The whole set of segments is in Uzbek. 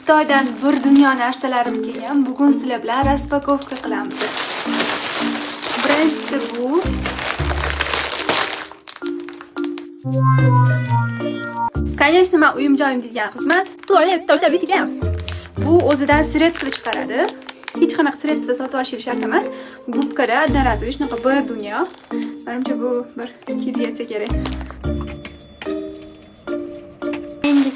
Xitoydan bir dunyo narsalarim kelgan. Bugun sizlar bilan raspakovka qilamiz. Birinchisi bu. Конечно, men uyim joyim degan xizmat. Bu o'zidan sredstva chiqaradi. Hech qanaqa sredstva sotib olish shart emas. Gubkada одноразовый shunaqa bir dunyo. Menimcha bu bir kelsa kerak. Endi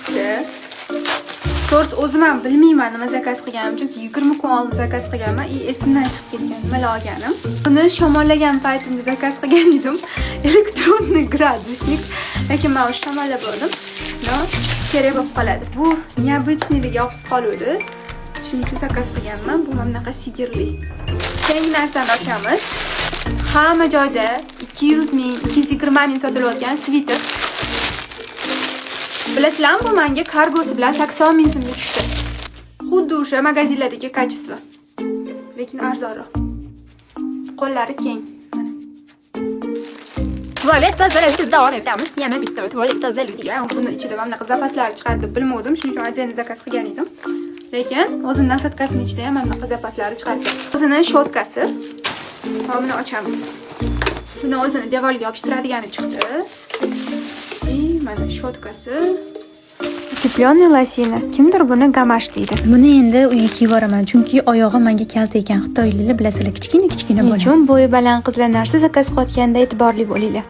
to'rt o'zim ham bilmayman nima zakaz qilganim, chunki 20 kun oldin zakaz qilganman. Esimdan chiqib ketgan nimalar olganim. Buni shamollagan paytimda zakaz qilgan edim. Elektronniy gradusnik. Lekin men o'sha shamollab oldim. No, kerak bo'lib qoladi. Bu необычныйga yoqib qoluvdi. Shuning uchun zakaz qilganman. Bu bunaqa sigirli. Keyingi narsani ochamiz. Hamma joyda 200 ming, 220 ming sotilayotgan sviter. Bilasizlarmi, bu menga kargosi bilan 80 ming so'mga tushdi. Xuddi o'sha magazinlardagi kачество. Lekin arzonroq. Qo'llari keng. Tuvalet tozalashda davom etamiz. Yana bitta tuvalet tozalaydigan. Buni ichida mana bunaqa zapaslar chiqardi deb bilmadim, shuning uchun отдельно zakaz qilgan edim. Lekin o'zining nasatkasining ichida ham mana bunaqa zapaslari chiqardi. O'zining shotkasi. Buni ochamiz. Buni o'zini devorga yopishtiradigan chiqdi. Mana shotkasi. Teplonniy losina. Kimdir buni gamash deydi. Buni endi uyga kiyib boraman, chunki oyog'im menga kalta ekan. Xitoyliklar bilasizlar, kichkina bo'ladi. Uchun bo'yi baland qizlar narsa zakaz qilayotganda e'tiborli bo'linglar.